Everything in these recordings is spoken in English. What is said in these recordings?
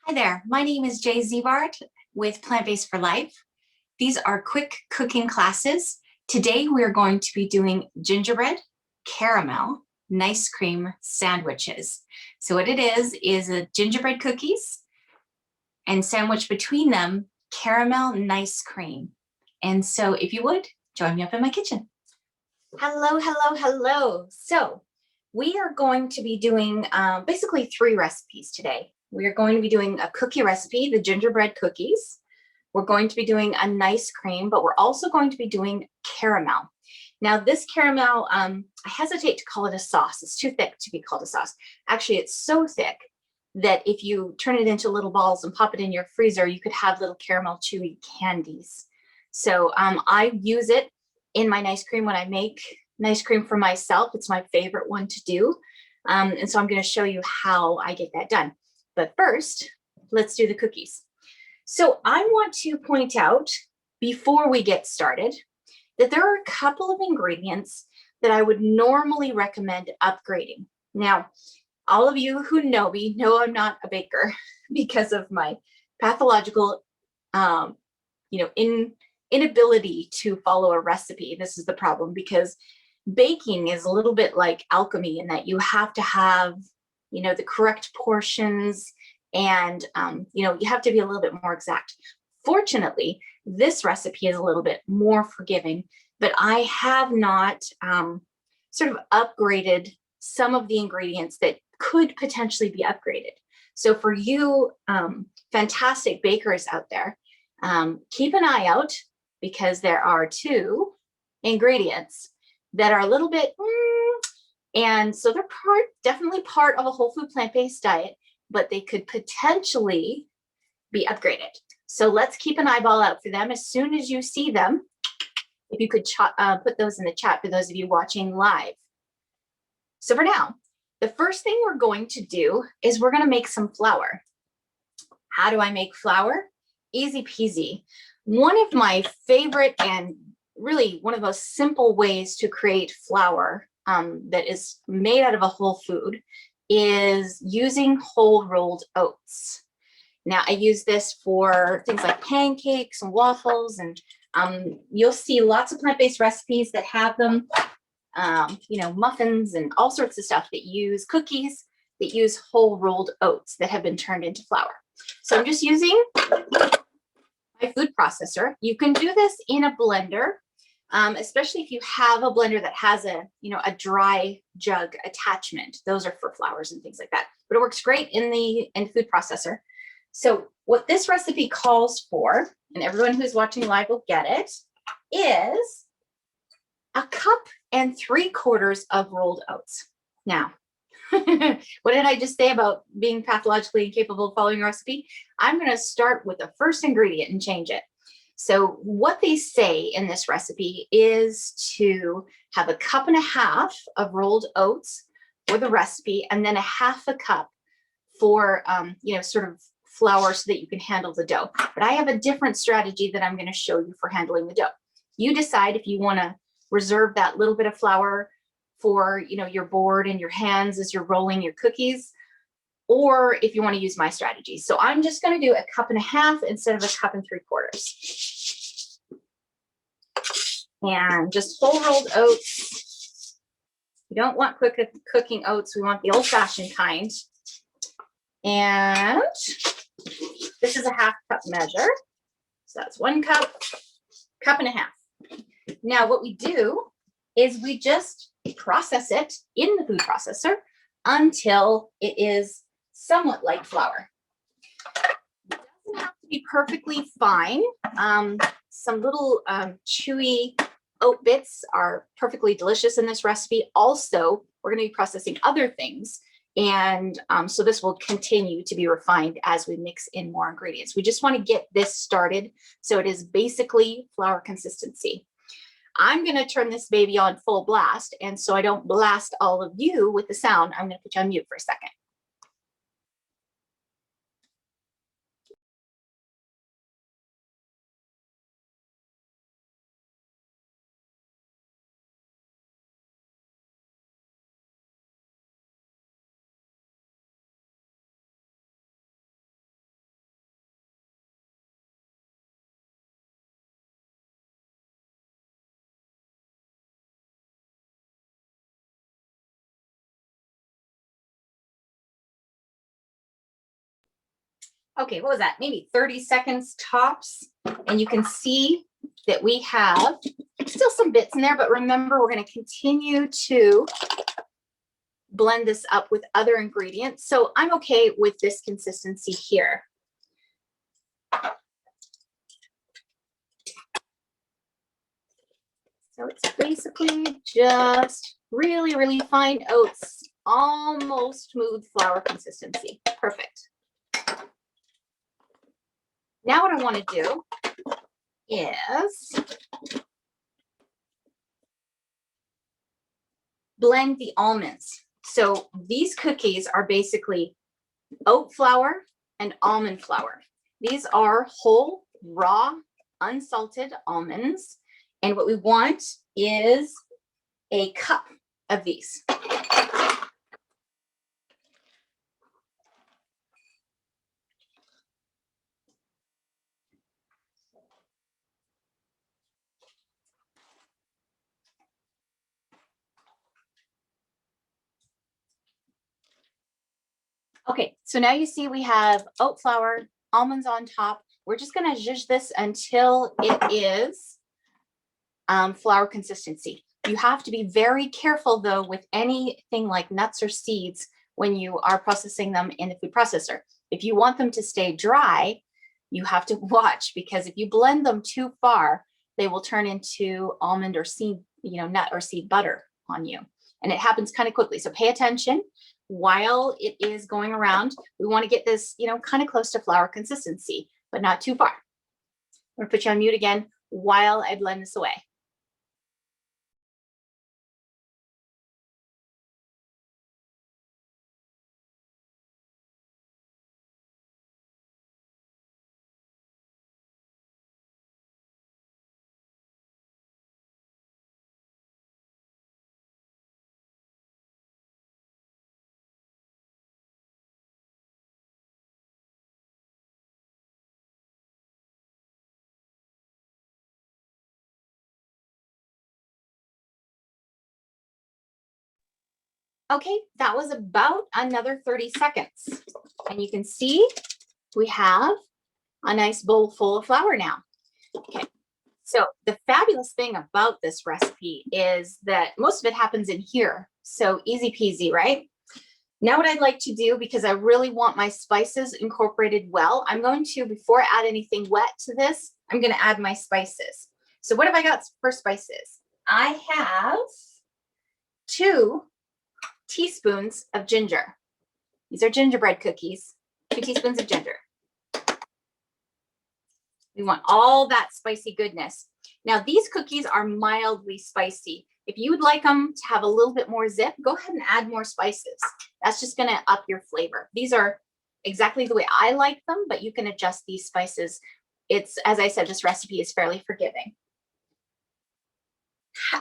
Hi there, my name is Jay Ziebart with Plant-Based for Life. These are quick cooking classes. Today we are going to be doing gingerbread caramel Nicecream sandwiches. So what it is a gingerbread cookies and sandwich between them caramel nice cream. And so if you would, join me up in my kitchen. Hello, hello, hello. So we are going to be doing basically 3 recipes today. We are going to be doing a cookie recipe, the gingerbread cookies. We're going to be doing a nice cream, but we're also going to be doing caramel. Now this caramel, I hesitate to call it a sauce. It's too thick to be called a sauce. Actually, it's so thick that if you turn it into little balls and pop it in your freezer, you could have little caramel chewy candies. So I use it in my nice cream when I make nice cream for myself. It's my favorite one to do. And so I'm going to show you how I get that done. But first, let's do the cookies. So I want to point out before we get started that there are a couple of ingredients that I would normally recommend upgrading. Now, all of you who know me know I'm not a baker because of my pathological, inability to follow a recipe. This is the problem, because baking is a little bit like alchemy in that you have to have the correct portions, and you have to be a little bit more exact. Fortunately, this recipe is a little bit more forgiving, but I have not sort of upgraded some of the ingredients that could potentially be upgraded. So for you fantastic bakers out there, keep an eye out, because there are 2 ingredients that are a little bit and so they're definitely part of a whole food plant-based diet, but they could potentially be upgraded. So let's keep an eyeball out for them. As soon as you see them, if you could put those in the chat for those of you watching live. So for now, the first thing we're going to do is we're going to make some flour. How do I make flour? Easy peasy. One of my favorite and really one of the most simple ways to create flour that is made out of a whole food is using whole rolled oats. Now I use this for things like pancakes and waffles, and you'll see lots of plant-based recipes that have them, muffins and all sorts of stuff that use cookies that use whole rolled oats that have been turned into flour. So I'm just using my food processor. You can do this in a blender, especially if you have a blender that has a dry jug attachment. Those are for flours and things like that, but it works great in the food processor. So what this recipe calls for, and everyone who's watching live will get it, is 1 3/4 cups of rolled oats. Now, what did I just say about being pathologically incapable of following a recipe? I'm going to start with the first ingredient and change it. So what they say in this recipe is to have 1.5 cups of rolled oats for the recipe, and then 1/2 cup for, sort of flour so that you can handle the dough. But I have a different strategy that I'm going to show you for handling the dough. You decide if you want to reserve that little bit of flour for, your board and your hands as you're rolling your cookies, or if you want to use my strategy. So I'm just going to do 1.5 cups instead of 1 3/4 cups. And just whole rolled oats. We don't want quick cooking oats. We want the old-fashioned kind. And this is a 1/2 cup measure. So that's 1 cup, 1.5 cups. Now what we do is we just process it in the food processor until it is somewhat like flour. It doesn't have to be perfectly fine. Some little chewy oat bits are perfectly delicious in this recipe. Also, we're going to be processing other things, and so this will continue to be refined as we mix in more ingredients. We just want to get this started so it is basically flour consistency. I'm going to turn this baby on full blast, and so I don't blast all of you with the sound, I'm going to put you on mute for a second. Okay, what was that? Maybe 30 seconds tops. And you can see that we have still some bits in there, but remember, we're going to continue to blend this up with other ingredients. So I'm okay with this consistency here. So it's basically just really, really fine oats, almost smooth flour consistency. Perfect. Now what I want to do is blend the almonds. So these cookies are basically oat flour and almond flour. These are whole, raw, unsalted almonds. And what we want is a cup of these. Okay, so now you see we have oat flour, almonds on top. We're just gonna zhuzh this until it is flour consistency. You have to be very careful though with anything like nuts or seeds when you are processing them in the food processor. If you want them to stay dry, you have to watch, because if you blend them too far, they will turn into almond or seed, nut or seed butter on you. And it happens kind of quickly. So pay attention while it is going around. We want to get this, kind of close to flour consistency, but not too far. I'm gonna put you on mute again while I blend this away. Okay, that was about another 30 seconds. And you can see we have a nice bowl full of flour now. Okay, so the fabulous thing about this recipe is that most of it happens in here. So easy peasy, right? Now what I'd like to do, because I really want my spices incorporated well, I'm going to, before I add anything wet to this, I'm going to add my spices. So what have I got for spices? I have 2 teaspoons of ginger. These are gingerbread cookies. 2 teaspoons of ginger. We want all that spicy goodness. Now these cookies are mildly spicy. If you would like them to have a little bit more zip, go ahead and add more spices. That's just going to up your flavor. These are exactly the way I like them, but you can adjust these spices. It's, as I said, this recipe is fairly forgiving.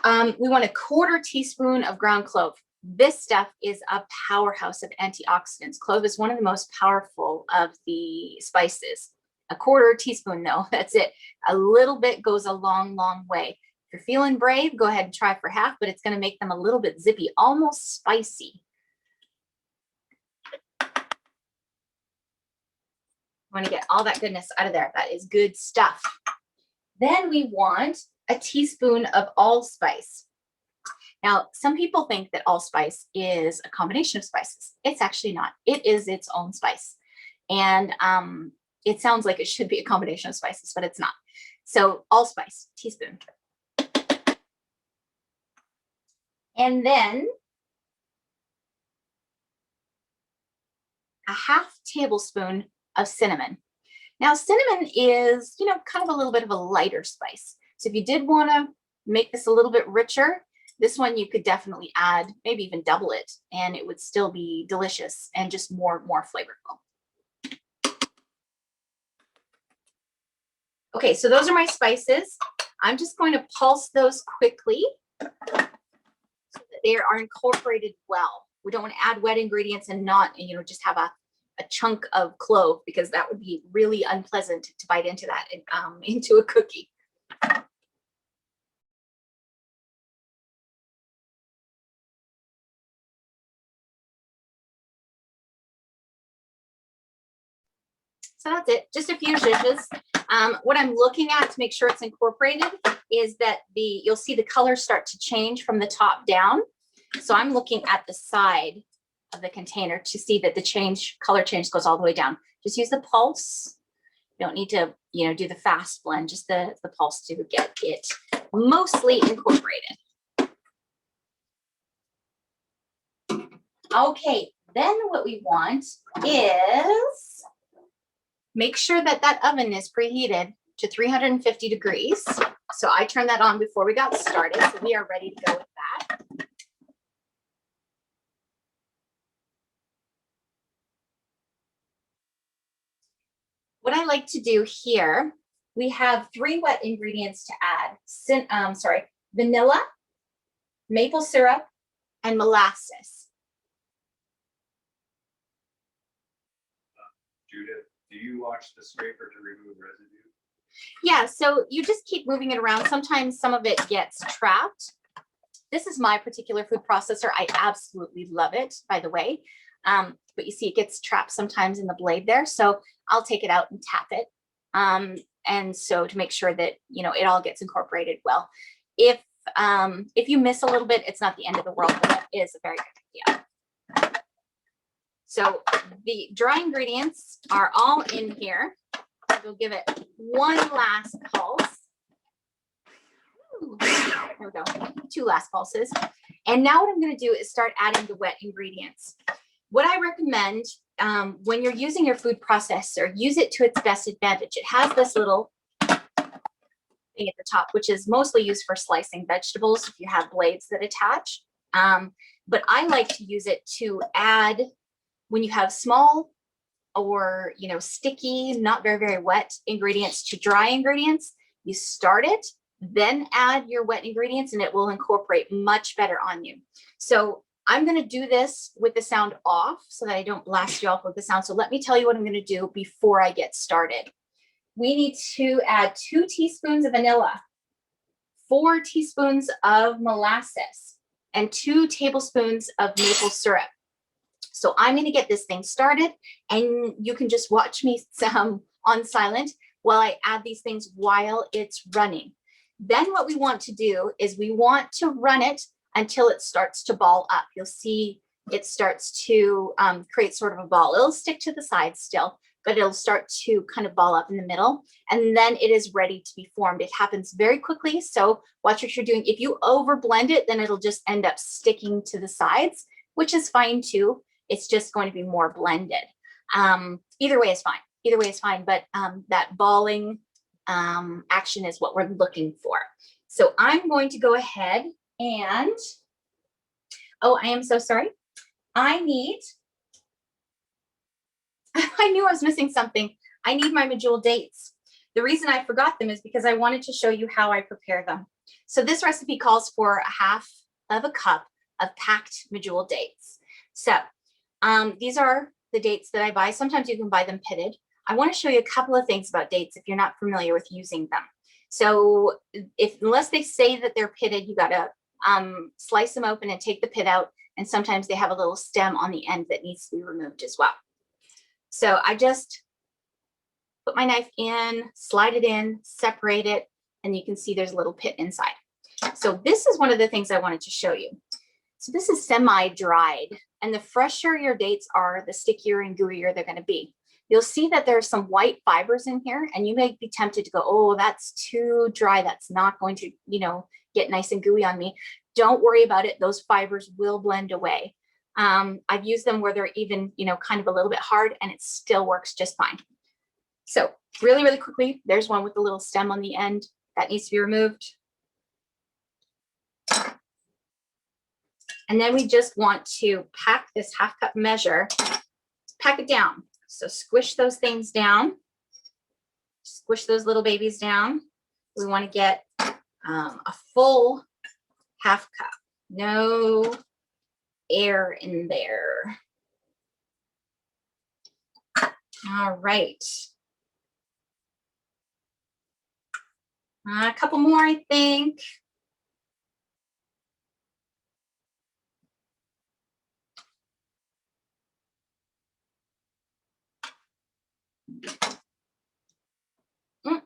We want a 1/4 teaspoon of ground clove. This stuff is a powerhouse of antioxidants. Clove is one of the most powerful of the spices. A 1/4 teaspoon though, that's it. A little bit goes a long, long way. If you're feeling brave, go ahead and try for half, but it's going to make them a little bit zippy, almost spicy. Want to get all that goodness out of there. That is good stuff. Then we want a teaspoon of allspice. Now, some people think that allspice is a combination of spices. It's actually not. It is its own spice. And it sounds like it should be a combination of spices, but it's not. So allspice, teaspoon. And then a 1/2 tablespoon of cinnamon. Now, cinnamon is, kind of a little bit of a lighter spice. So if you did want to make this a little bit richer, this one you could definitely add, maybe even double it, and it would still be delicious and just more flavorful. Okay, so those are my spices. I'm just going to pulse those quickly so that they are incorporated well. We don't want to add wet ingredients and not, just have a chunk of clove, because that would be really unpleasant to bite into that, into a cookie. So that's it, just a few zhuzhes. What I'm looking at to make sure it's incorporated is that you'll see the colors start to change from the top down. So I'm looking at the side of the container to see that the color change goes all the way down. Just use the pulse. You don't need to, do the fast blend, just the pulse to get it mostly incorporated. Okay, then what we want is make sure that that oven is preheated to 350 degrees. So I turned that on before we got started, so we are ready to go with that. What I like to do here, we have 3 wet ingredients to add. Vanilla, maple syrup, and molasses. Judith, do you watch the scraper to remove residue? Yeah, so you just keep moving it around. Sometimes some of it gets trapped. This is my particular food processor. I absolutely love it, by the way. But you see it gets trapped sometimes in the blade there. So I'll take it out and tap it. And so to make sure that, it all gets incorporated well. If you miss a little bit, it's not the end of the world, but it is a very good idea. So the dry ingredients are all in here. We'll give it one last pulse. Ooh, there we go, 2 last pulses. And now what I'm going to do is start adding the wet ingredients. What I recommend when you're using your food processor, use it to its best advantage. It has this little thing at the top, which is mostly used for slicing vegetables if you have blades that attach. But I like to use it to add when you have small or sticky, not very, very wet ingredients to dry ingredients. You start it, then add your wet ingredients, and it will incorporate much better on you. So I'm going to do this with the sound off so that I don't blast you off with the sound. So let me tell you what I'm going to do before I get started. We need to add 2 teaspoons of vanilla, 4 teaspoons of molasses, and 2 tablespoons of maple syrup. So I'm going to get this thing started, and you can just watch me on silent while I add these things while it's running. Then what we want to do is we want to run it until it starts to ball up. You'll see it starts to create sort of a ball. It'll stick to the sides still, but it'll start to kind of ball up in the middle, and then it is ready to be formed. It happens very quickly, so watch what you're doing. If you over blend it, then it'll just end up sticking to the sides, which is fine too. It's just going to be more blended. Either way is fine. Either way is fine, but that balling action is what we're looking for. So I'm going to go ahead and, oh, I am so sorry. I knew I was missing something. I need my Medjool Dates. The reason I forgot them is because I wanted to show you how I prepare them. So this recipe calls for 1/2 cup of packed Medjool Dates. So these are the dates that I buy. Sometimes you can buy them pitted. I want to show you a couple of things about dates if you're not familiar with using them. So unless they say that they're pitted, you got to slice them open and take the pit out. And sometimes they have a little stem on the end that needs to be removed as well. So I just put my knife in, slide it in, separate it, and you can see there's a little pit inside. So this is one of the things I wanted to show you. So this is semi-dried, and the fresher your dates are, the stickier and gooier they're going to be. You'll see that there's some white fibers in here, and you may be tempted to go, oh, that's too dry. That's not going to, get nice and gooey on me. Don't worry about it. Those fibers will blend away. I've used them where they're even, kind of a little bit hard, and it still works just fine. So really, really quickly, there's one with a little stem on the end that needs to be removed. And then we just want to pack this 1/2 cup measure, pack it down. So squish those things down, squish those little babies down. We want to get a full 1/2 cup, no air in there. All right. A couple more, I think.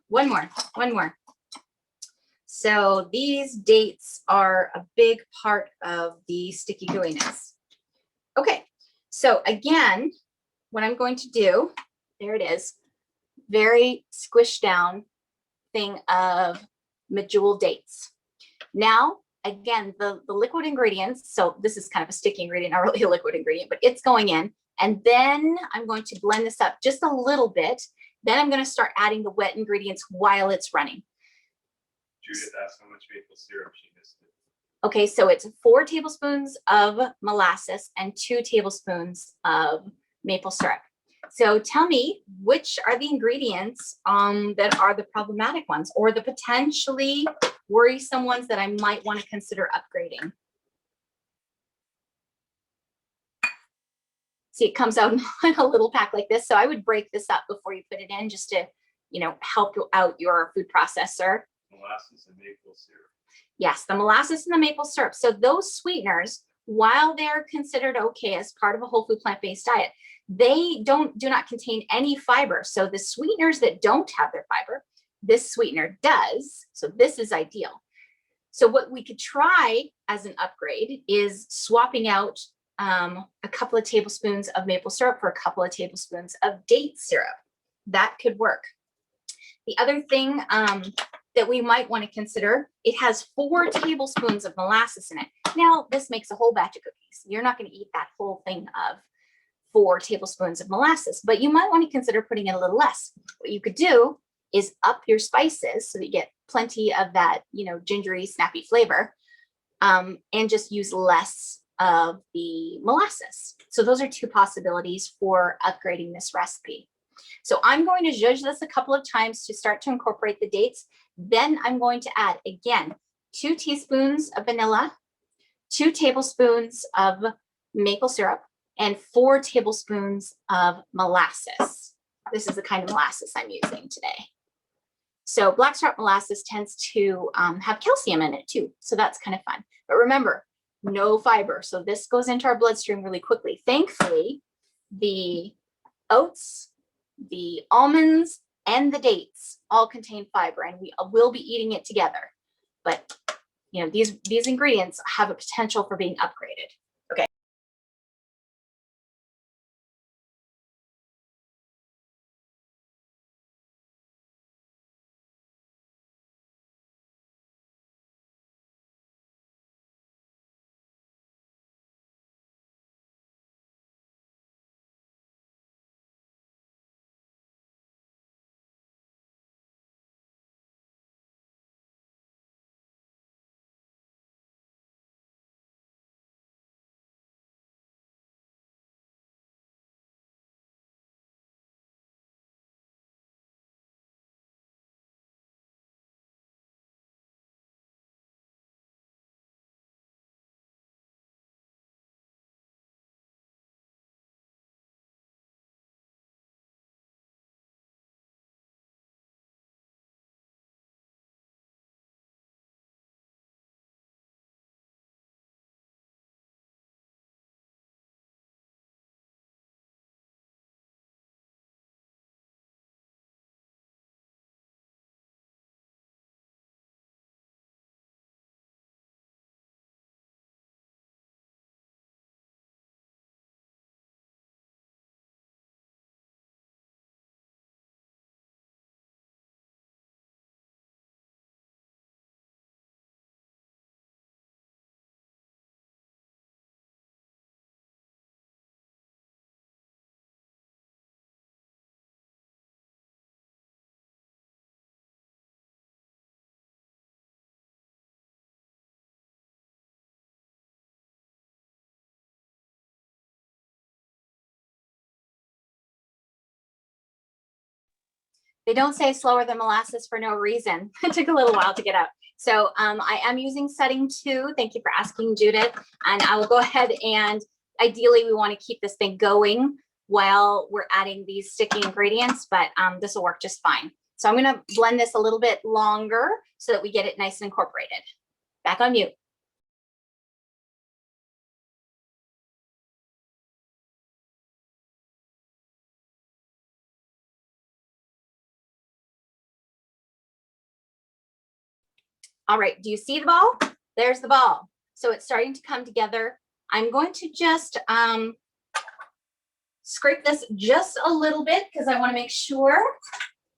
One more. So these dates are a big part of the sticky gooiness. Okay, so again, what I'm going to do, there it is, very squished down thing of Medjool Dates. Now, again, the liquid ingredients, so this is kind of a sticky ingredient, not really a liquid ingredient, but it's going in. And then I'm going to blend this up just a little bit. Then I'm going to start adding the wet ingredients while it's running. Judith asked how much maple syrup she missed it. Okay, so it's 4 tablespoons of molasses and 2 tablespoons of maple syrup. So tell me, which are the ingredients that are the problematic ones or the potentially worrisome ones that I might want to consider upgrading? See, it comes out in a little pack like this. So I would break this up before you put it in just to, help out your food processor. Molasses and maple syrup. Yes, the molasses and the maple syrup. So those sweeteners, while they're considered okay as part of a whole food plant-based diet, they do not contain any fiber. So the sweeteners that don't have their fiber, this sweetener does. So this is ideal. So what we could try as an upgrade is swapping out a couple of tablespoons of maple syrup for a couple of tablespoons of date syrup. That could work. The other thing that we might want to consider, it has 4 tablespoons of molasses in it. Now, this makes a whole batch of cookies. You're not going to eat that whole thing of 4 tablespoons of molasses, but you might want to consider putting in a little less. What you could do is up your spices so that you get plenty of that, gingery, snappy flavor, and just use less of the molasses. So those are 2 possibilities for upgrading this recipe. So I'm going to zhuzh this a couple of times to start to incorporate the dates. Then I'm going to add, again, 2 teaspoons of vanilla, 2 tablespoons of maple syrup, and 4 tablespoons of molasses. This is the kind of molasses I'm using today. So blackstrap molasses tends to have calcium in it too. So that's kind of fun. But remember, no fiber. So this goes into our bloodstream really quickly. Thankfully, the oats, the almonds, and the dates all contain fiber, and we will be eating it together. But these ingredients have a potential for being upgraded. Okay. They don't say slower than molasses for no reason. It took a little while to get out. So I am using setting 2. Thank you for asking, Judith. And I will go ahead and ideally we want to keep this thing going while we're adding these sticky ingredients, but this will work just fine. So I'm going to blend this a little bit longer so that we get it nice and incorporated. Back on mute. All right, do you see the ball? There's the ball. So it's starting to come together. I'm going to just scrape this just a little bit because I want to make sure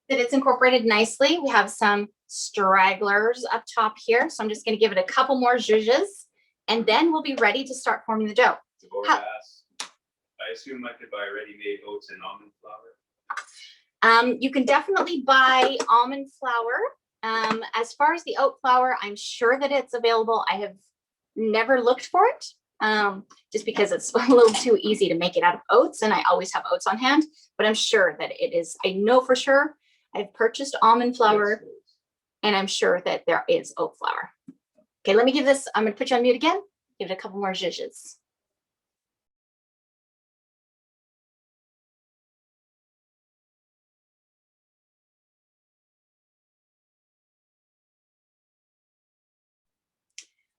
that it's incorporated nicely. We have some stragglers up top here. So I'm just going to give it a couple more zhuzhes and then we'll be ready to start forming the dough. I assume I could buy ready-made oats and almond flour. You can definitely buy almond flour. As far as the oat flour, I'm sure that it's available. I have never looked for it just because it's a little too easy to make it out of oats and I always have oats on hand, but I'm sure that it is. I know for sure I've purchased almond flour and I'm sure that there is oat flour. Okay, let me give this, I'm gonna put you on mute again. Give it a couple more zhuzhes.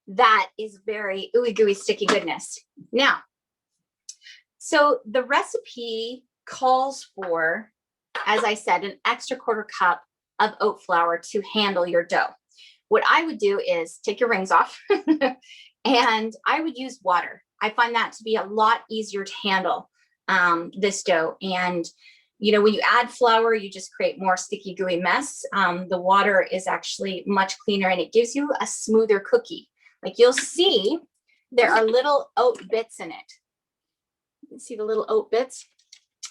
That is very ooey gooey sticky goodness. Now, so the recipe calls for, as I said, an extra quarter cup of oat flour to handle your dough. What I would do is take your rings off and I would use water. I find that to be a lot easier to handle this dough. And you know, when you add flour, you just create more sticky gooey mess. The water is actually much cleaner and it gives you a smoother cookie. Like you'll see, there are little oat bits in it. You can see the little oat bits.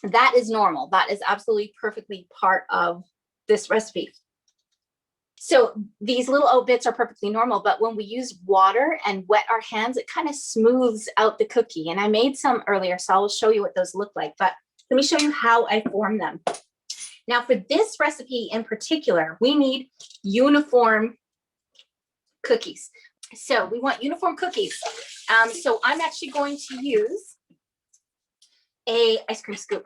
That is normal. That is absolutely perfectly part of this recipe. So these little oat bits are perfectly normal, but when we use water and wet our hands, it kind of smooths out the cookie. And I made some earlier, so I'll show you what those look like, but let me show you how I form them. Now for this recipe in particular, we need uniform cookies. So we want uniform cookies. So I'm actually going to use a ice cream scoop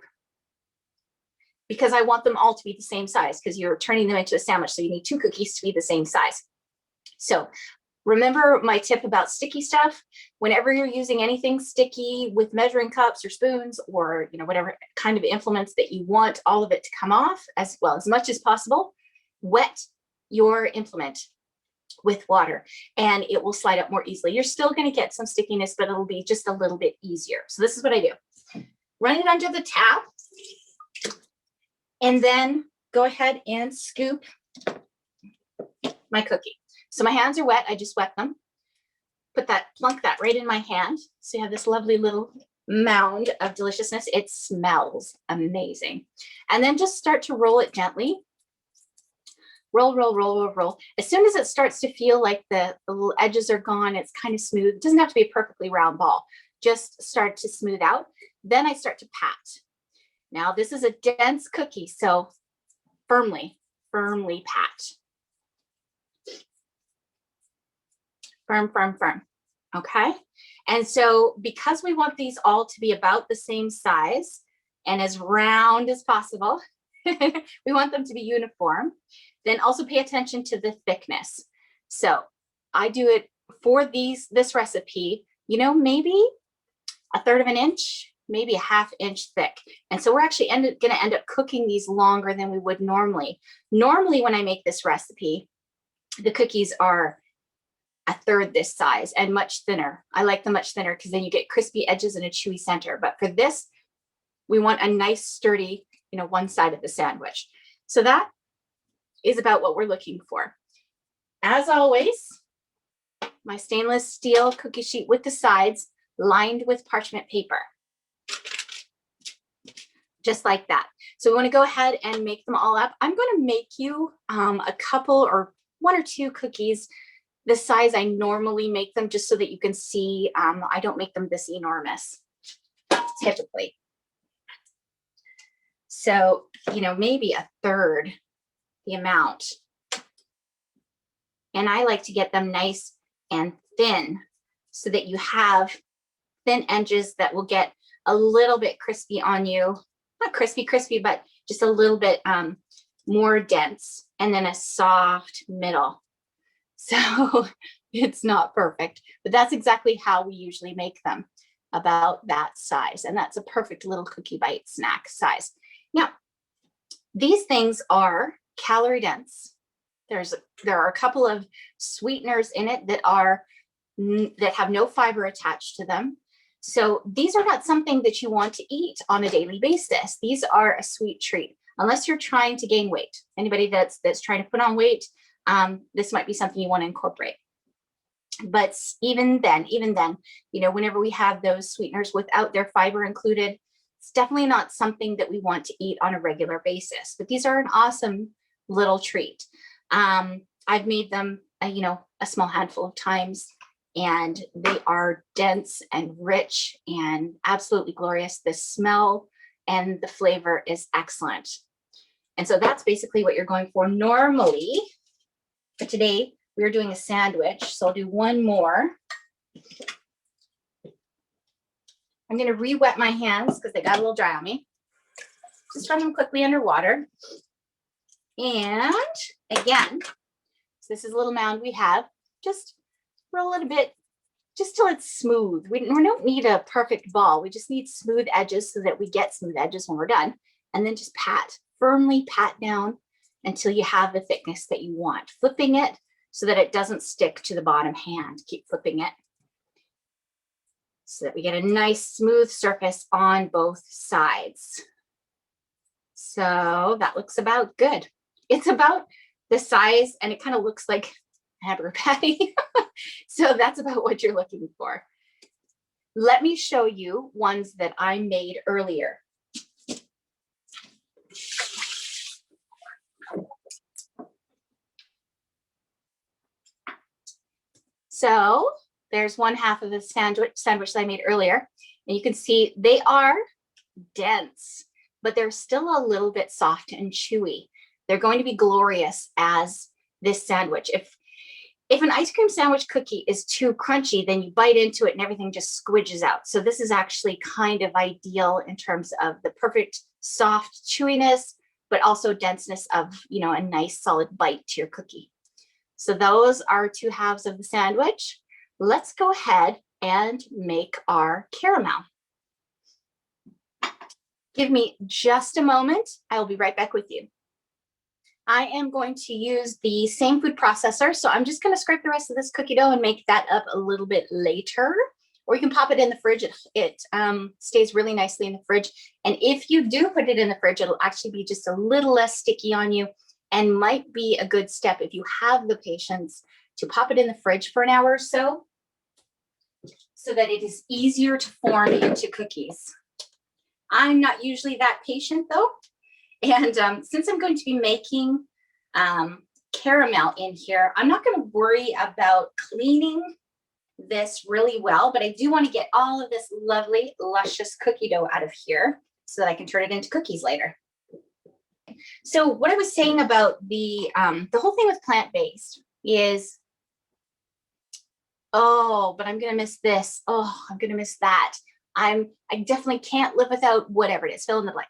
because I want them all to be the same size because you're turning them into a sandwich. So you need 2 cookies to be the same size. So remember my tip about sticky stuff. Whenever you're using anything sticky with measuring cups or spoons or, you know, whatever kind of implements that you want all of it to come off as well as much as possible, wet your implement with water and it will slide up more easily. You're still going to get some stickiness, but it'll be just a little bit easier. So this is what I do. Run it under the tap and then go ahead and scoop my cookie. So my hands are wet. I just wet them. Plunk that right in my hand. So you have this lovely little mound of deliciousness. It smells amazing. And then just start to roll it gently. Roll, roll, roll, roll, roll. As soon as it starts to feel like the little edges are gone, it's kind of smooth. It doesn't have to be a perfectly round ball. Just start to smooth out. Then I start to pat. Now this is a dense cookie, so firmly, firmly pat. Firm, firm, firm. Okay. And so because we want these all to be about the same size and as round as possible, we want them to be uniform. Then also pay attention to the thickness. So I do it for this recipe, you know, maybe 1/3 of an inch, maybe a 1/2 inch thick. And so we're actually going to end up cooking these longer than we would normally. Normally when I make this recipe, the cookies are 1/3 this size and much thinner. I like them much thinner because then you get crispy edges and a chewy center. But for this, we want a nice sturdy, you know, one side of the sandwich. So that is about what we're looking for. As always, my stainless steel cookie sheet with the sides lined with parchment paper. Just like that. So we want to go ahead and make them all up. I'm going to make you a couple or 1 or 2 cookies the size I normally make them, just so that you can see I don't make them this enormous typically. So, you know, maybe 1/3 the amount. And I like to get them nice and thin so that you have thin edges that will get a little bit crispy on you. Not crispy, but just a little bit more dense, and then a soft middle. So it's not perfect, but that's exactly how we usually make them, about that size. And that's a perfect little cookie bite snack size. Now, these things are calorie dense. There are a couple of sweeteners in it that have no fiber attached to them. So these are not something that you want to eat on a daily basis. These are a sweet treat, unless you're trying to gain weight. Anybody that's trying to put on weight, this might be something you want to incorporate. But even then, you know, whenever we have those sweeteners without their fiber included, it's definitely not something that we want to eat on a regular basis. But these are an awesome little treat. I've made them, you know, a small handful of times, and they are dense and rich and absolutely glorious. The smell and the flavor is excellent. And so that's basically what you're going for normally. But today we're doing a sandwich, so I'll do one more. I'm going to re-wet my hands because they got a little dry on me. Just run them quickly under water. And again, so this is a little mound we have. Just roll it a bit, just till it's smooth. We don't need a perfect ball. We just need smooth edges so that we get smooth edges when we're done. And then just firmly pat down until you have the thickness that you want. Flipping it so that it doesn't stick to the bottom hand. Keep flipping it so that we get a nice smooth surface on both sides. So that looks about good. It's about the size, and it kind of looks like a hamburger patty. So that's about what you're looking for. Let me show you ones that I made earlier. So there's one half of the sandwich that I made earlier, and you can see they are dense, but they're still a little bit soft and chewy. They're going to be glorious as this sandwich. If an ice cream sandwich cookie is too crunchy, then you bite into it and everything just squidges out. So this is actually kind of ideal in terms of the perfect soft chewiness, but also denseness of, you know, a nice solid bite to your cookie. So those are two halves of the sandwich. Let's go ahead and make our caramel. Give me just a moment. I will be right back with you. I am going to use the same food processor. So I'm just going to scrape the rest of this cookie dough and make that up a little bit later. Or you can pop it in the fridge. It stays really nicely in the fridge. And if you do put it in the fridge, it'll actually be just a little less sticky on you, and might be a good step if you have the patience to pop it in the fridge for an hour or so that it is easier to form into cookies. I'm not usually that patient though. And since I'm going to be making caramel in here, I'm not going to worry about cleaning this really well, but I do want to get all of this lovely, luscious cookie dough out of here so that I can turn it into cookies later. So what I was saying about the whole thing with plant-based is, oh, but I'm going to miss this. Oh, I'm going to miss that. I definitely can't live without whatever it is, fill in the blank.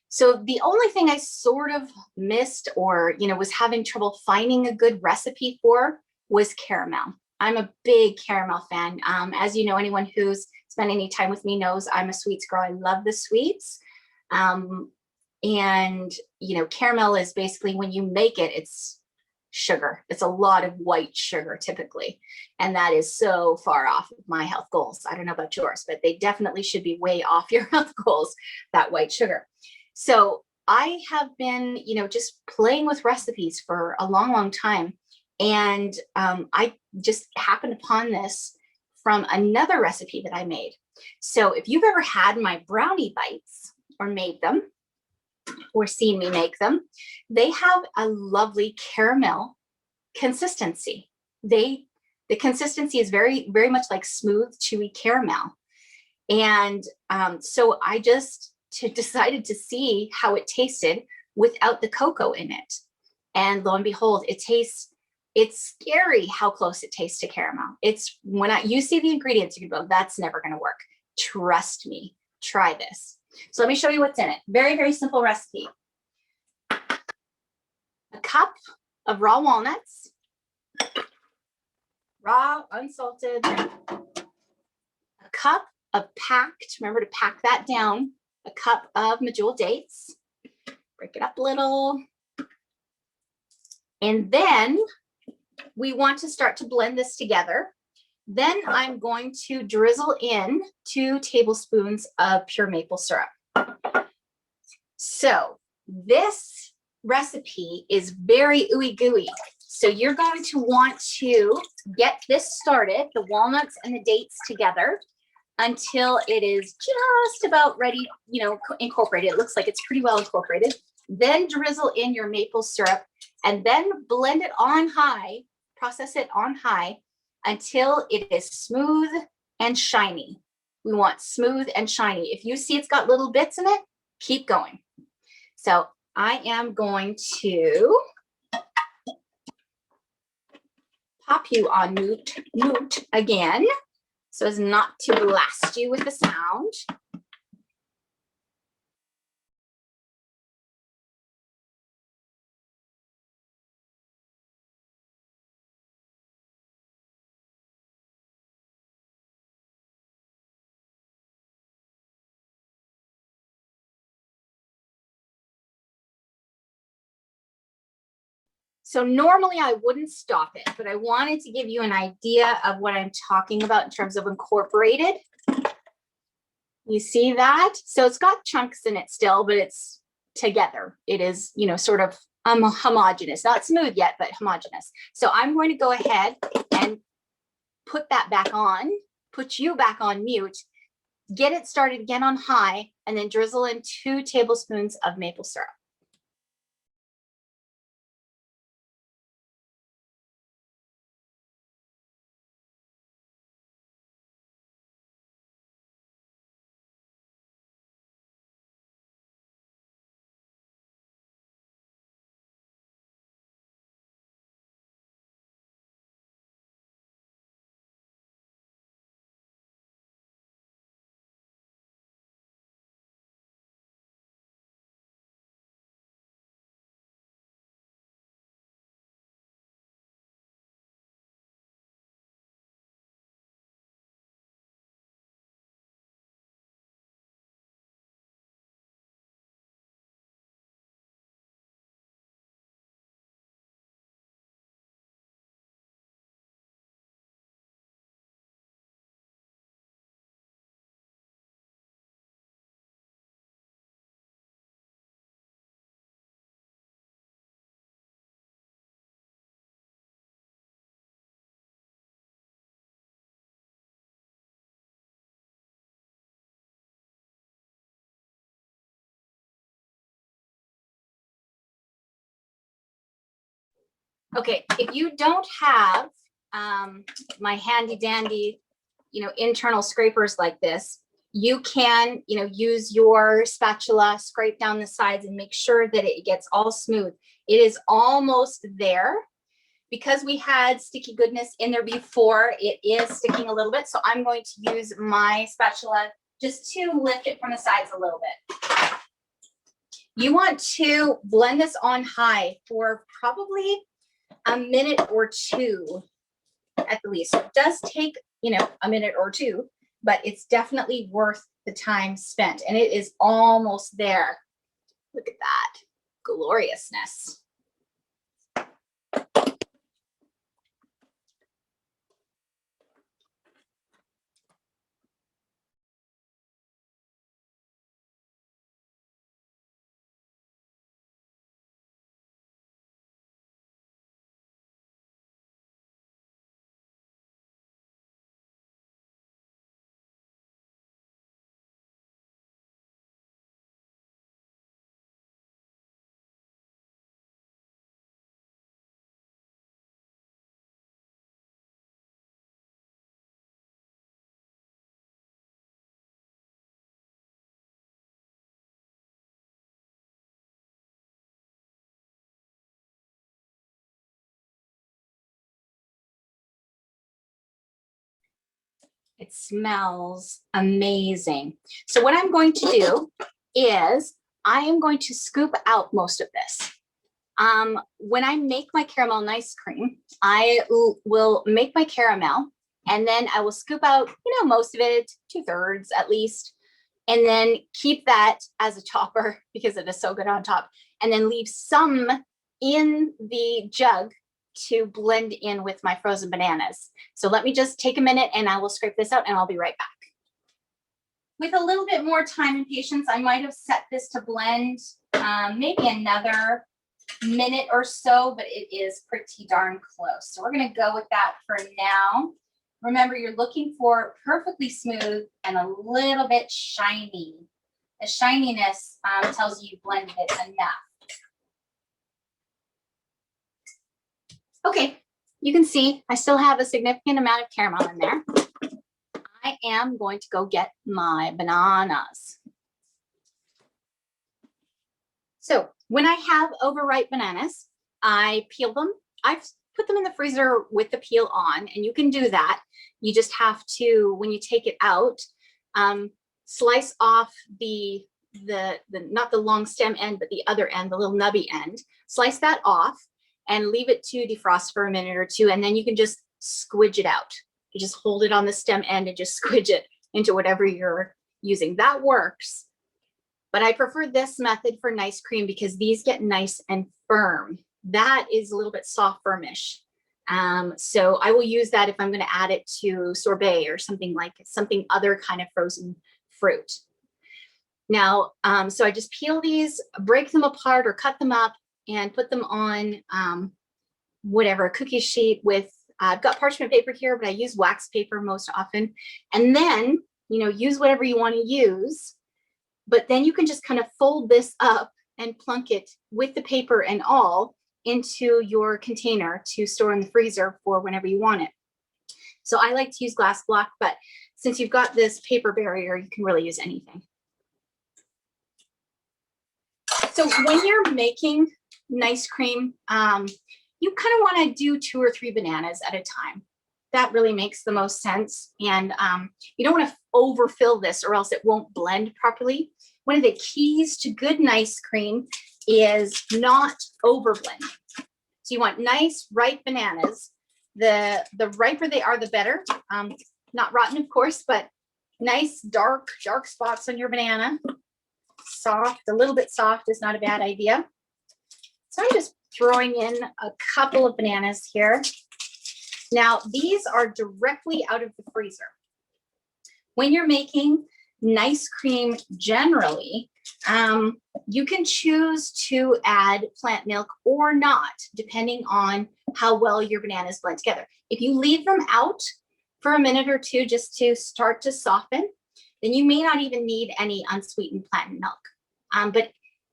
So the only thing I sort of missed, or, you know, was having trouble finding a good recipe for, was caramel. I'm a big caramel fan. As you know, anyone who's spent any time with me knows I'm a sweets girl. I love the sweets. And, you know, caramel is basically, when you make it, it's sugar. It's a lot of white sugar typically. And that is so far off of my health goals. I don't know about yours, but they definitely should be way off your health goals, that white sugar. So I have been, you know, just playing with recipes for a long, long time. And I just happened upon this from another recipe that I made. So if you've ever had my brownie bites or made them or seen me make them, they have a lovely caramel consistency. The consistency is very, very much like smooth, chewy caramel. And so I just decided to see how it tasted without the cocoa in it. And lo and behold, it's scary how close it tastes to caramel. It's when you see the ingredients, you can go, that's never going to work. Trust me, try this. So let me show you what's in it. Very, very simple recipe. A cup of raw walnuts, raw, unsalted. A cup of packed, remember to pack that down, a cup of Medjool Dates. Break it up a little. And then we want to start to blend this together. Then I'm going to drizzle in 2 tablespoons of pure maple syrup. So this recipe is very ooey gooey. So you're going to want to get this started, the walnuts and the dates together, until it is just about ready, you know, incorporated. It looks like it's pretty well incorporated. Then drizzle in your maple syrup and then blend it on high, process it on high until it is smooth and shiny. We want smooth and shiny. If you see it's got little bits in it, keep going. So I am going to pop you on mute again, so as not to blast you with the sound. So normally I wouldn't stop it, but I wanted to give you an idea of what I'm talking about in terms of incorporated. You see that? So it's got chunks in it still, but it's together. It is, you know, sort of homogeneous, not smooth yet, but homogeneous. So I'm going to go ahead and put that back on, put you back on mute, get it started again on high, and then drizzle in 2 tablespoons of maple syrup. Okay, if you don't have my handy dandy, you know, internal scrapers like this, you can, you know, use your spatula, scrape down the sides and make sure that it gets all smooth. It is almost there. Because we had sticky goodness in there before, it is sticking a little bit. So I'm going to use my spatula just to lift it from the sides a little bit. You want to blend this on high for probably a minute or 2 at the least. So it does take, you know, a minute or 2, but it's definitely worth the time spent. And it is almost there. Look at that gloriousness. It smells amazing. So what I'm going to do is I am going to scoop out most of this. When I make my caramel nice cream, I will make my caramel and then I will scoop out, you know, most of it, 2/3 at least, and then keep that as a topper because it is so good on top, and then leave some in the jug to blend in with my frozen bananas. So let me just take a minute and I will scrape this out and I'll be right back. With a little bit more time and patience, I might have set this to blend maybe another minute or so, but it is pretty darn close. So we're gonna go with that for now. Remember, you're looking for perfectly smooth and a little bit shiny. The shininess tells you you blended it enough. Okay, you can see I still have a significant amount of caramel in there. I am going to go get my bananas. So when I have overripe bananas, I peel them. I've put them in the freezer with the peel on, and you can do that. You just have to, when you take it out, slice off the not the long stem end, but the other end, the little nubby end. Slice that off and leave it to defrost for a minute or two, and then you can just squidge it out. You just hold it on the stem end and just squidge it into whatever you're using. That works. But I prefer this method for nice cream because these get nice and firm. That is a little bit soft firmish. So I will use that if I'm going to add it to sorbet or something like something other kind of frozen fruit. Now, so I just peel these, break them apart or cut them up and put them on whatever, a cookie sheet with, I've got parchment paper here, but I use wax paper most often. And then, you know, use whatever you want to use. But then you can just kind of fold this up and plunk it with the paper and all into your container to store in the freezer for whenever you want it. So I like to use glass block, but since you've got this paper barrier, you can really use anything. So when you're making nice cream, you kind of want to do 2 or 3 bananas at a time. That really makes the most sense. And you don't want to overfill this or else it won't blend properly. One of the keys to good nice cream is not over blending. So you want nice ripe bananas. The riper they are, the better. Not rotten, of course, but nice dark spots on your banana. Soft, a little bit soft is not a bad idea. So I'm just throwing in a couple of bananas here. Now, these are directly out of the freezer. When you're making nice cream generally, you can choose to add plant milk or not, depending on how well your bananas blend together. If you leave them out for a minute or two just to start to soften, then you may not even need any unsweetened plant milk. But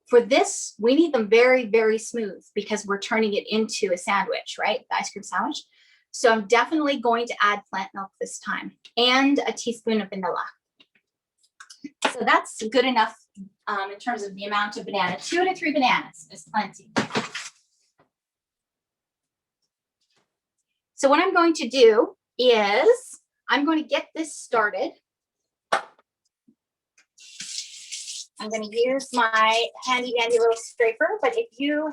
for this, we need them very, very smooth because we're turning it into a sandwich, right? The ice cream sandwich. So I'm definitely going to add plant milk this time and a teaspoon of vanilla. So that's good enough in terms of the amount of banana. 2 to 3 bananas is plenty. So what I'm going to do is I'm going to get this started. I'm going to use my handy dandy little scraper, but if you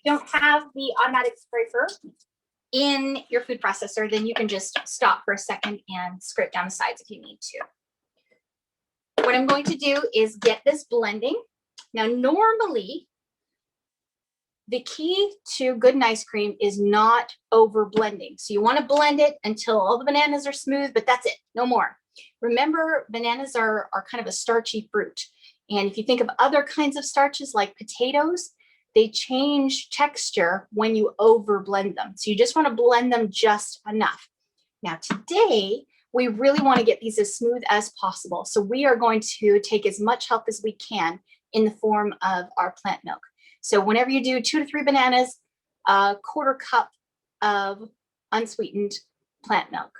don't have the automatic scraper in your food processor, then you can just stop for a second and scrape down the sides if you need to. What I'm going to do is get this blending. Now, normally, the key to good nice cream is not over blending. So you want to blend it until all the bananas are smooth, but that's it, no more. Remember, bananas are kind of a starchy fruit. And if you think of other kinds of starches like potatoes, they change texture when you over blend them. So you just want to blend them just enough. Now today, we really want to get these as smooth as possible. So we are going to take as much help as we can in the form of our plant milk. So whenever you do 2 to 3 bananas, a 1/4 cup of unsweetened plant milk.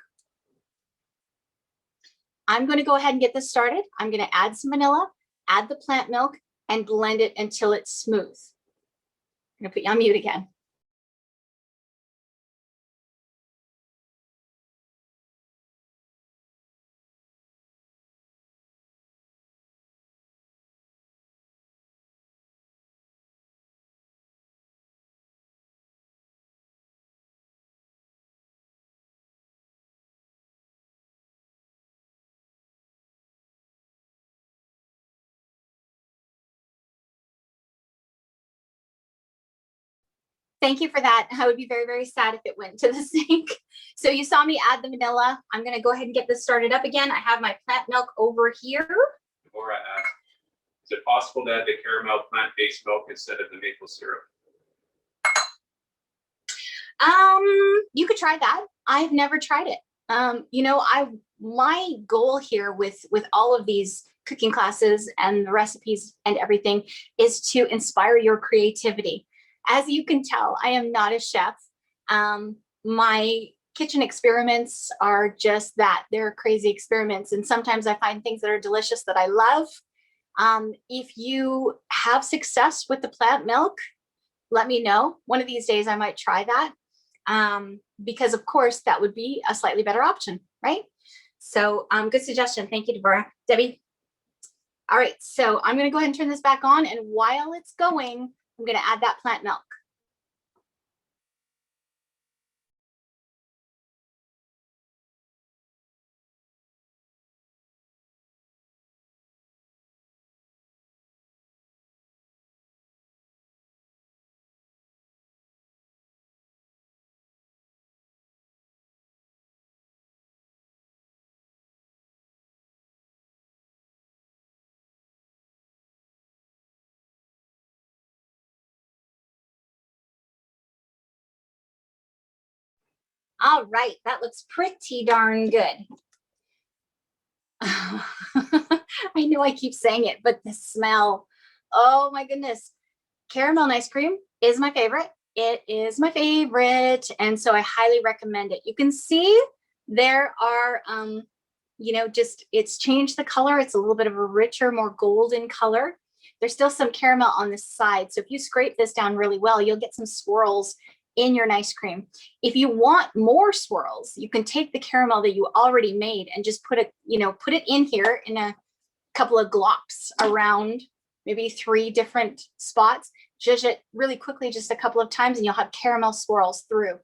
I'm going to go ahead and get this started. I'm going to add some vanilla, add the plant milk, and blend it until it's smooth. I'm going to put you on mute again. Thank you for that. I would be very, very sad if it went to the sink. So you saw me add the vanilla. I'm going to go ahead and get this started up again. I have my plant milk over here. Before I ask, is it possible to add the caramel plant-based milk instead of the maple syrup? You could try that. I've never tried it. You know, my goal here with all of these cooking classes and the recipes and everything is to inspire your creativity. As you can tell, I am not a chef. My kitchen experiments are just that. They're crazy experiments. And sometimes I find things that are delicious that I love. If you have success with the plant milk, let me know. One of these days I might try that. Because of course that would be a slightly better option, right? So good suggestion. Thank you, Debbie. All right, so I'm going to go ahead and turn this back on. And while it's going, I'm going to add that plant milk. All right, that looks pretty darn good. I know I keep saying it, but the smell, oh my goodness. Caramel nice cream is my favorite. It is my favorite. And so I highly recommend it. You can see there are, you know, just it's changed the color. It's a little bit of a richer, more golden color. There's still some caramel on the side. So if you scrape this down really well, you'll get some swirls in your nice cream. If you want more swirls, you can take the caramel that you already made and just put it, you know, put it in here in a couple of glops around maybe 3 different spots. Zhuzh it really quickly, just a couple of times, and you'll have caramel swirls through.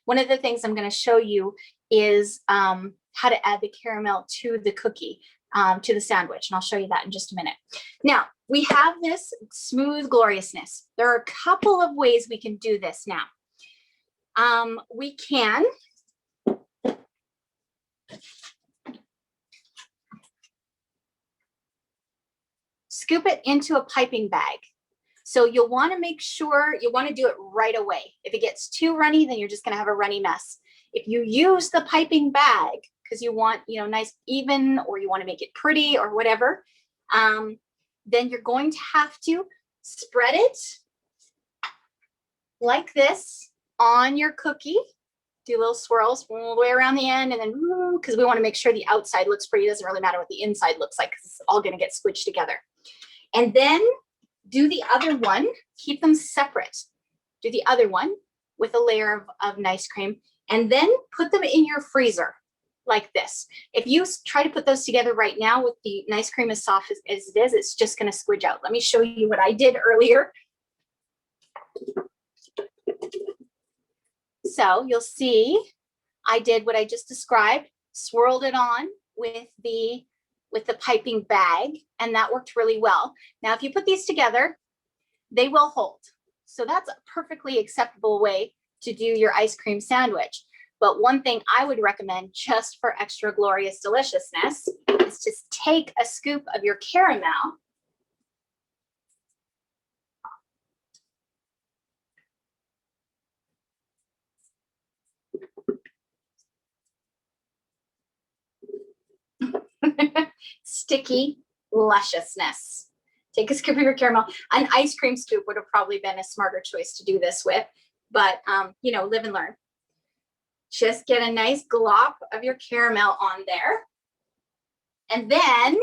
One of the things I'm going to show you is how to add the caramel to the cookie, to the sandwich. And I'll show you that in just a minute. Now, we have this smooth gloriousness. There are a couple of ways we can do this now. We can scoop it into a piping bag. So you'll want to make sure you want to do it right away. If it gets too runny, then you're just going to have a runny mess. If you use the piping bag because you want, you know, nice even, or you want to make it pretty or whatever, then you're going to have to spread it like this on your cookie. Do little swirls all the way around the end, and then because we want to make sure the outside looks pretty. It doesn't really matter what the inside looks like because it's all going to get squished together. And then do the other one, keep them separate. Do the other one with a layer of nice cream, and then put them in your freezer like this. If you try to put those together right now with the nice cream as soft as it is, it's just going to squidge out. Let me show you what I did earlier. So you'll see I did what I just described, swirled it on with the piping bag, and that worked really well. Now, if you put these together, they will hold. So that's a perfectly acceptable way to do your ice cream sandwich. But one thing I would recommend just for extra glorious deliciousness is to take a scoop of your caramel sticky lusciousness. Take a scoop of your caramel. An ice cream scoop would have probably been a smarter choice to do this with, but you know, live and learn. Just get a nice glop of your caramel on there. And then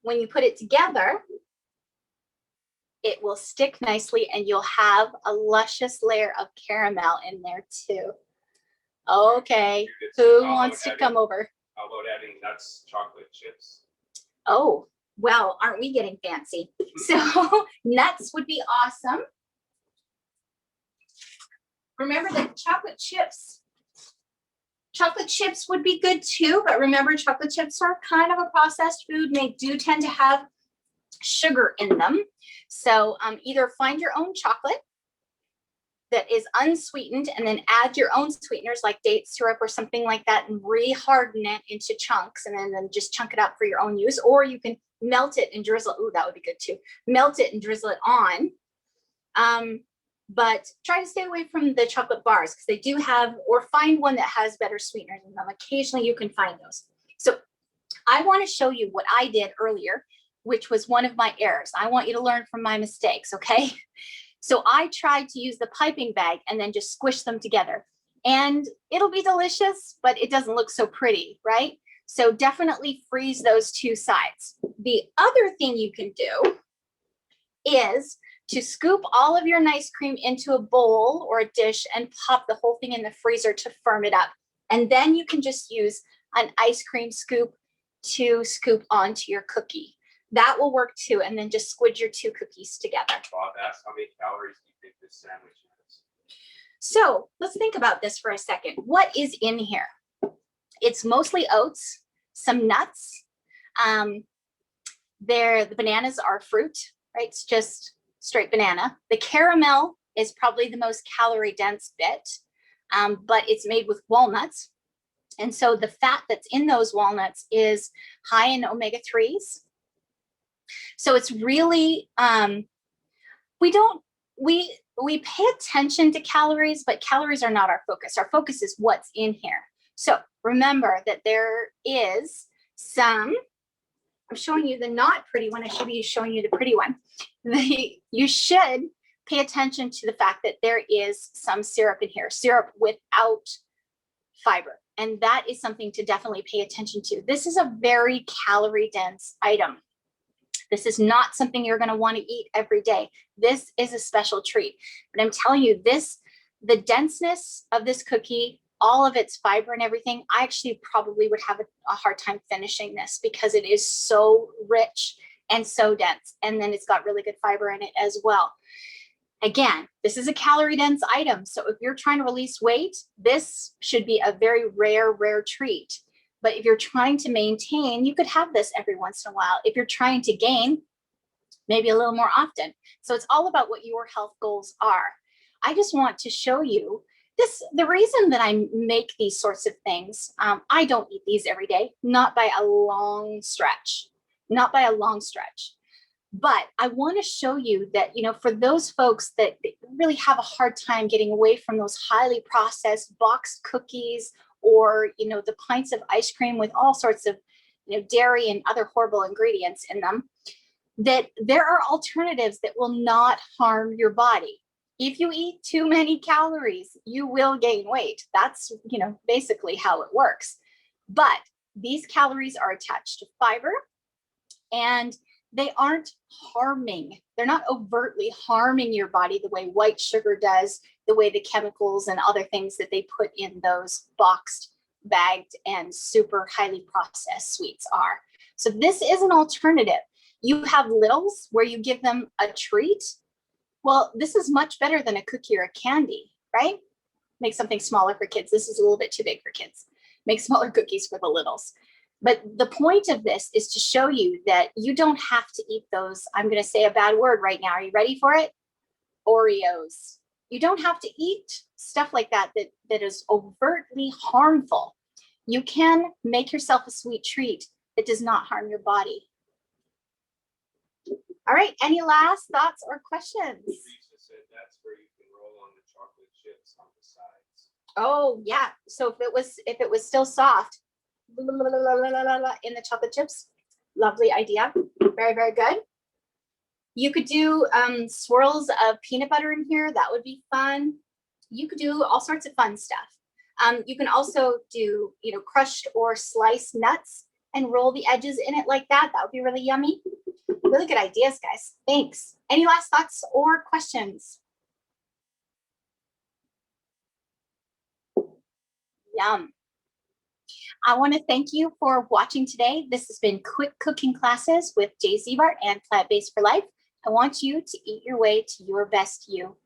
when you put it together, it will stick nicely and you'll have a luscious layer of caramel in there too. Okay, who wants to come over? How about adding nuts, chocolate chips? Oh, well, aren't we getting fancy? So nuts would be awesome. Remember that chocolate chips would be good too, but remember chocolate chips are kind of a processed food and they do tend to have sugar in them. So either find your own chocolate that is unsweetened, and then add your own sweeteners like date syrup or something like that and re-harden it into chunks, and then just chunk it up for your own use. Or you can melt it and drizzle. Ooh, that would be good too. Melt it and drizzle it on. But try to stay away from the chocolate bars because they do have, or find one that has better sweeteners in them. Occasionally you can find those. So I want to show you what I did earlier, which was one of my errors. I want you to learn from my mistakes, okay? So I tried to use the piping bag and then just squish them together. And it'll be delicious, but it doesn't look so pretty, right? So definitely freeze those two sides. The other thing you can do is to scoop all of your nice cream into a bowl or a dish and pop the whole thing in the freezer to firm it up. And then you can just use an ice cream scoop to scoop onto your cookie. That will work too. And then just squid your two cookies together. Bob asked, how many calories do you think this sandwich has? So let's think about this for a second. What is in here? It's mostly oats, some nuts. The bananas are fruit, right? It's just straight banana. The caramel is probably the most calorie dense bit, but it's made with walnuts. And so the fat that's in those walnuts is high in omega-3s. So it's really, we pay attention to calories, but calories are not our focus. Our focus is what's in here. So remember that there is some, I'm showing you the not pretty one. I should be showing you the pretty one. You should pay attention to the fact that there is some syrup in here, syrup without fiber. And that is something to definitely pay attention to. This is a very calorie dense item. This is not something you're going to want to eat every day. This is a special treat. But I'm telling you, the denseness of this cookie, all of its fiber and everything, I actually probably would have a hard time finishing this because it is so rich and so dense. And then it's got really good fiber in it as well. Again, this is a calorie dense item. So if you're trying to release weight, this should be a very rare treat. But if you're trying to maintain, you could have this every once in a while. If you're trying to gain, maybe a little more often. So it's all about what your health goals are. I just want to show you this. The reason that I make these sorts of things, I don't eat these every day, not by a long stretch, not by a long stretch. But I want to show you that, you know, for those folks that really have a hard time getting away from those highly processed boxed cookies, or, you know, the pints of ice cream with all sorts of, you know, dairy and other horrible ingredients in them, that there are alternatives that will not harm your body. If you eat too many calories, you will gain weight. That's, you know, basically how it works. But these calories are attached to fiber, and they aren't harming. They're not overtly harming your body the way white sugar does, the way the chemicals and other things that they put in those boxed, bagged, and super highly processed sweets are. So this is an alternative. You have littles where you give them a treat. Well, this is much better than a cookie or a candy, right? Make something smaller for kids. This is a little bit too big for kids. Make smaller cookies for the littles. But the point of this is to show you that you don't have to eat those. I'm going to say a bad word right now. Are you ready for it? Oreos. You don't have to eat stuff like that that is overtly harmful. You can make yourself a sweet treat that does not harm your body. All right. Any last thoughts or questions? Lisa said that's where you can roll on the chocolate chips on the sides. Oh yeah. So if it was still soft, in the chocolate chips, lovely idea. Very, very good. You could do swirls of peanut butter in here. That would be fun. You could do all sorts of fun stuff. You can also do, you know, crushed or sliced nuts and roll the edges in it like that. That would be really yummy. Really good ideas, guys. Thanks. Any last thoughts or questions? Yum. I want to thank you for watching today. This has been Quick Cooking Classes with Jay Ziebart and Plant Based for Life. I want you to eat your way to your best you.